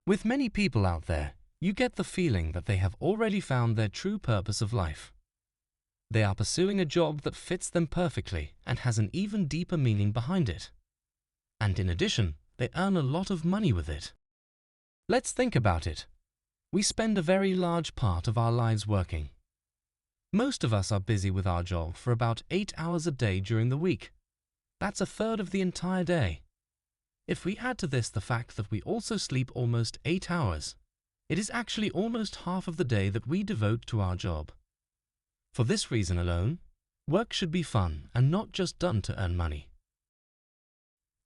With many people out there, you get the feeling that they have already found their true purpose of life. They are pursuing a job that fits them perfectly and has an even deeper meaning behind it. And in addition, they earn a lot of money with it. Let's think about it. We spend a very large part of our lives working. Most of us are busy with our job for about 8 hours a day during the week. That's a third of the entire day. If we add to this the fact that we also sleep almost 8 hours, it is actually almost half of the day that we devote to our job. For this reason alone, work should be fun and not just done to earn money.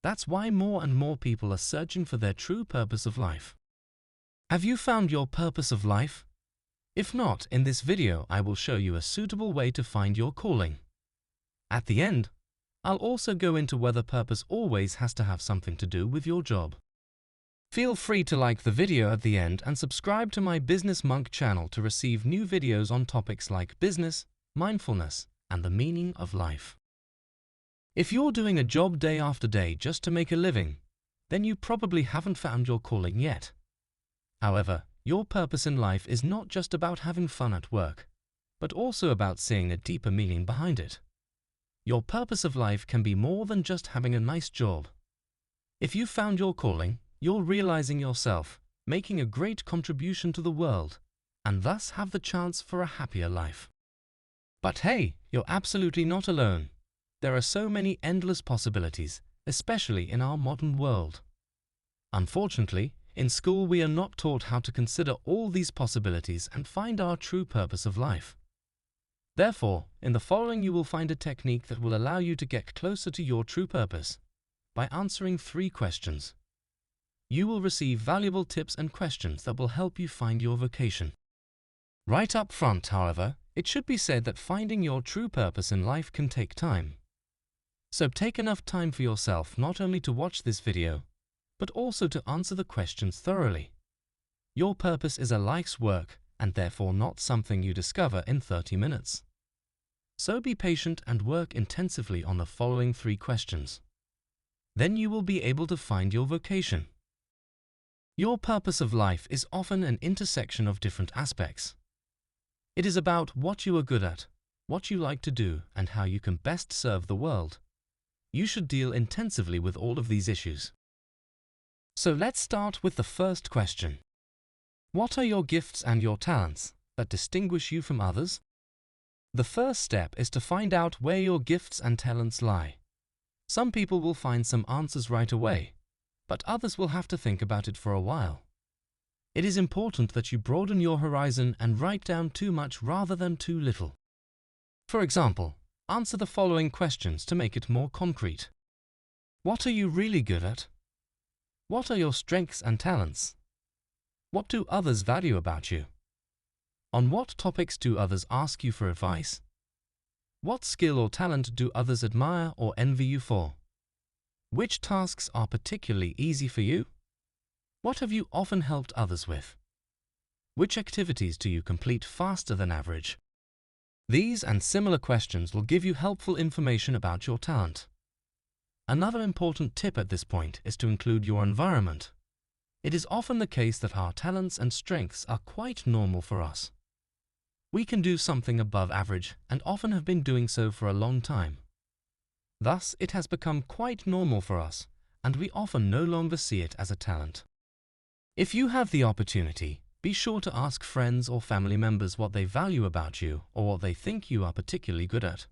That's why more and more people are searching for their true purpose of life. Have you found your purpose of life? If not, in this video I will show you a suitable way to find your calling. At the end, I'll also go into whether purpose always has to have something to do with your job. Feel free to like the video at the end and subscribe to my Business Monk channel to receive new videos on topics like business, mindfulness, and the meaning of life. If you're doing a job day after day just to make a living, then you probably haven't found your calling yet. However, your purpose in life is not just about having fun at work, but also about seeing a deeper meaning behind it. Your purpose of life can be more than just having a nice job. If you found your calling, you're realizing yourself, making a great contribution to the world, and thus have the chance for a happier life. But hey, you're absolutely not alone. There are so many endless possibilities, especially in our modern world. Unfortunately, in school we are not taught how to consider all these possibilities and find our true purpose of life. Therefore, in the following you will find a technique that will allow you to get closer to your true purpose by answering 3 questions. You will receive valuable tips and questions that will help you find your vocation. Right up front, however, it should be said that finding your true purpose in life can take time. So take enough time for yourself not only to watch this video, but also to answer the questions thoroughly. Your purpose is a life's work and therefore not something you discover in 30 minutes. So be patient and work intensively on the following 3 questions. Then you will be able to find your vocation. Your purpose of life is often an intersection of different aspects. It is about what you are good at, what you like to do, and how you can best serve the world. You should deal intensively with all of these issues. So let's start with the first question. What are your gifts and your talents that distinguish you from others? The first step is to find out where your gifts and talents lie. Some people will find some answers right away, but others will have to think about it for a while. It is important that you broaden your horizon and write down too much rather than too little. For example, answer the following questions to make it more concrete. What are you really good at? What are your strengths and talents? What do others value about you? On what topics do others ask you for advice? What skill or talent do others admire or envy you for? Which tasks are particularly easy for you? What have you often helped others with? Which activities do you complete faster than average? These and similar questions will give you helpful information about your talent. Another important tip at this point is to include your environment. It is often the case that our talents and strengths are quite normal for us. We can do something above average and often have been doing so for a long time. Thus, it has become quite normal for us, and we often no longer see it as a talent. If you have the opportunity, be sure to ask friends or family members what they value about you or what they think you are particularly good at.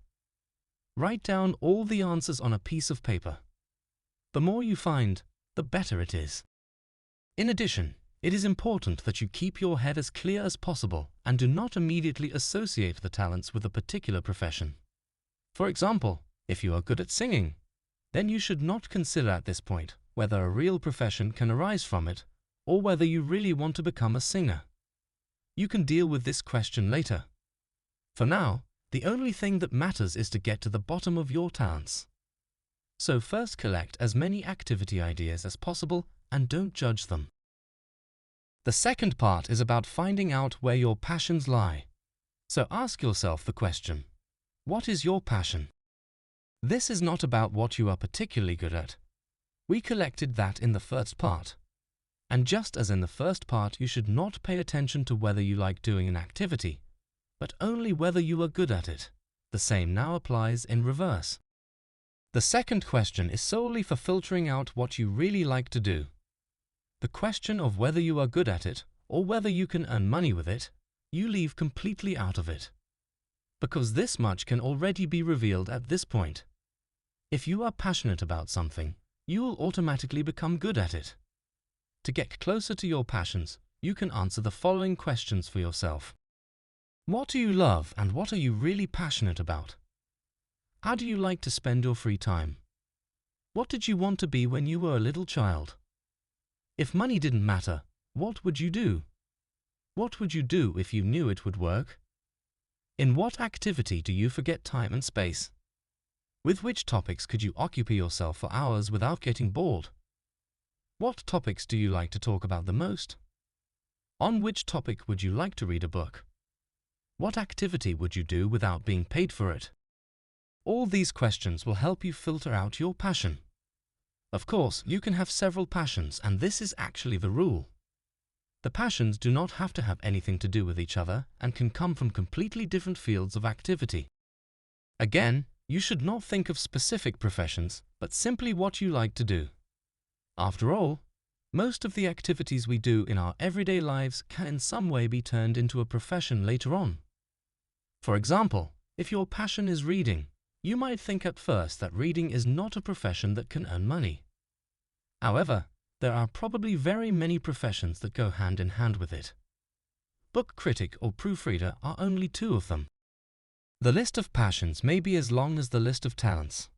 Write down all the answers on a piece of paper. The more you find, the better it is. In addition, it is important that you keep your head as clear as possible and do not immediately associate the talents with a particular profession. For example, if you are good at singing, then you should not consider at this point whether a real profession can arise from it or whether you really want to become a singer. You can deal with this question later. For now, the only thing that matters is to get to the bottom of your talents. So first collect as many activity ideas as possible and don't judge them. The second part is about finding out where your passions lie. So ask yourself the question, what is your passion? This is not about what you are particularly good at. We collected that in the first part. And just as in the first part, you should not pay attention to whether you like doing an activity, but only whether you are good at it. The same now applies in reverse. The second question is solely for filtering out what you really like to do. The question of whether you are good at it or whether you can earn money with it, you leave completely out of it. Because this much can already be revealed at this point. If you are passionate about something, you will automatically become good at it. To get closer to your passions, you can answer the following questions for yourself. What do you love and what are you really passionate about? How do you like to spend your free time? What did you want to be when you were a little child? If money didn't matter, what would you do? What would you do if you knew it would work? In what activity do you forget time and space? With which topics could you occupy yourself for hours without getting bored? What topics do you like to talk about the most? On which topic would you like to read a book? What activity would you do without being paid for it? All these questions will help you filter out your passion. Of course, you can have several passions, and this is actually the rule. The passions do not have to have anything to do with each other and can come from completely different fields of activity. Again, you should not think of specific professions, but simply what you like to do. After all, most of the activities we do in our everyday lives can in some way be turned into a profession later on. For example, if your passion is reading, you might think at first that reading is not a profession that can earn money. However, there are probably very many professions that go hand in hand with it. Book critic or proofreader are only two of them. The list of passions may be as long as the list of talents.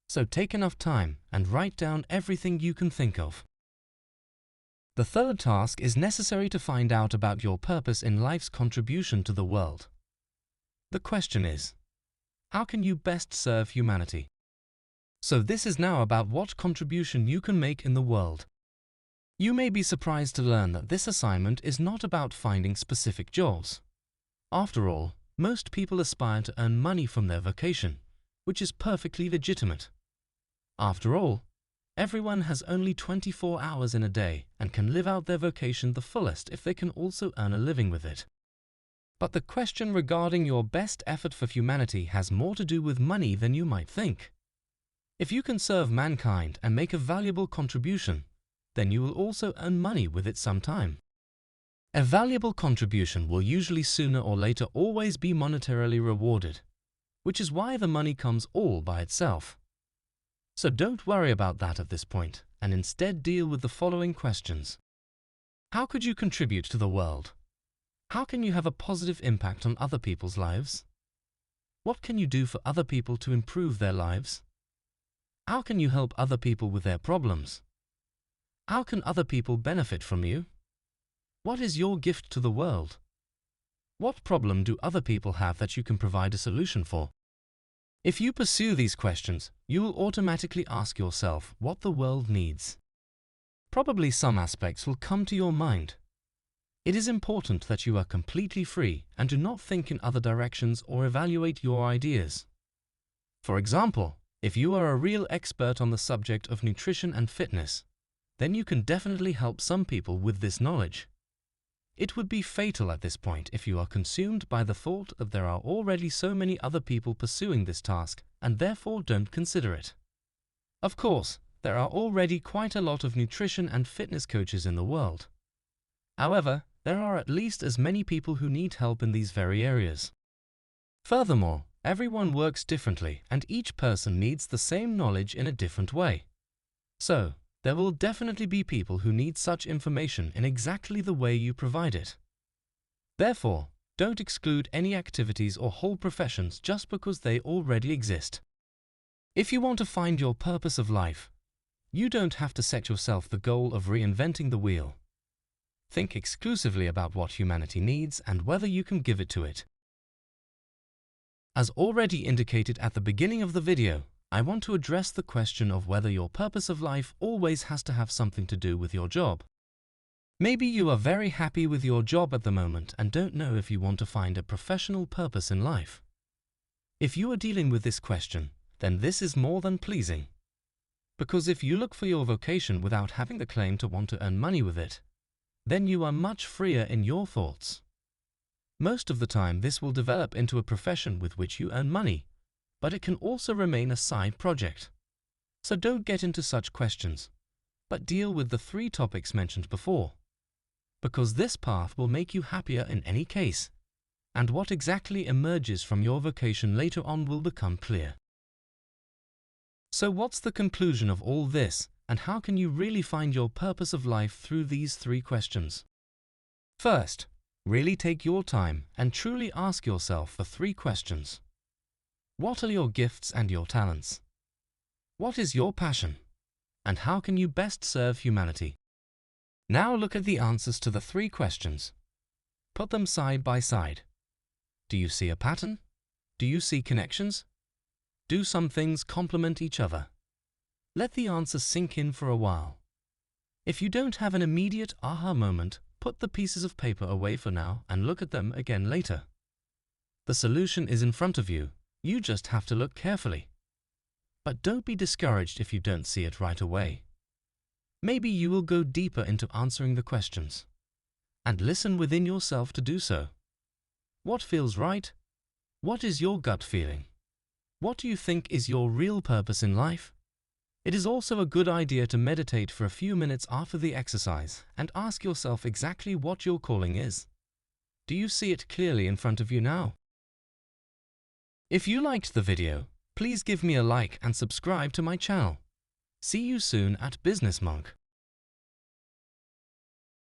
So take enough time and write down everything you can think of. The third task is necessary to find out about your purpose in life's contribution to the world. The question is, how can you best serve humanity? So this is now about what contribution you can make in the world. You may be surprised to learn that this assignment is not about finding specific jobs. After all, most people aspire to earn money from their vocation, which is perfectly legitimate. After all, everyone has only 24 hours in a day and can live out their vocation the fullest if they can also earn a living with it. But the question regarding your best effort for humanity has more to do with money than you might think. If you can serve mankind and make a valuable contribution, then you will also earn money with it sometime. A valuable contribution will usually sooner or later always be monetarily rewarded, which is why the money comes all by itself. So don't worry about that at this point, and instead deal with the following questions. How could you contribute to the world? How can you have a positive impact on other people's lives? What can you do for other people to improve their lives? How can you help other people with their problems? How can other people benefit from you? What is your gift to the world? What problem do other people have that you can provide a solution for? If you pursue these questions, you will automatically ask yourself what the world needs. Probably some aspects will come to your mind. It is important that you are completely free and do not think in other directions or evaluate your ideas. For example, if you are a real expert on the subject of nutrition and fitness, then you can definitely help some people with this knowledge. It would be fatal at this point if you are consumed by the thought that there are already so many other people pursuing this task and therefore don't consider it. Of course, there are already quite a lot of nutrition and fitness coaches in the world. However, there are at least as many people who need help in these very areas. Furthermore, everyone works differently and each person needs the same knowledge in a different way. So, there will definitely be people who need such information in exactly the way you provide it. Therefore, don't exclude any activities or whole professions just because they already exist. If you want to find your purpose of life, you don't have to set yourself the goal of reinventing the wheel. Think exclusively about what humanity needs and whether you can give it to it. As already indicated at the beginning of the video, I want to address the question of whether your purpose of life always has to have something to do with your job. Maybe you are very happy with your job at the moment and don't know if you want to find a professional purpose in life. If you are dealing with this question, then this is more than pleasing. Because if you look for your vocation without having the claim to want to earn money with it, then you are much freer in your thoughts. Most of the time, this will develop into a profession with which you earn money, but it can also remain a side project. So don't get into such questions, but deal with the 3 topics mentioned before, because this path will make you happier in any case, and what exactly emerges from your vocation later on will become clear. So what's the conclusion of all this, and how can you really find your purpose of life through these 3 questions? First, really take your time and truly ask yourself the 3 questions. What are your gifts and your talents? What is your passion? And how can you best serve humanity? Now look at the answers to the 3 questions. Put them side by side. Do you see a pattern? Do you see connections? Do some things complement each other? Let the answers sink in for a while. If you don't have an immediate aha moment, put the pieces of paper away for now and look at them again later. The solution is in front of you. You just have to look carefully. But don't be discouraged if you don't see it right away. Maybe you will go deeper into answering the questions. And listen within yourself to do so. What feels right? What is your gut feeling? What do you think is your real purpose in life? It is also a good idea to meditate for a few minutes after the exercise and ask yourself exactly what your calling is. Do you see it clearly in front of you now? If you liked the video, please give me a like and subscribe to my channel. See you soon at Business Monk.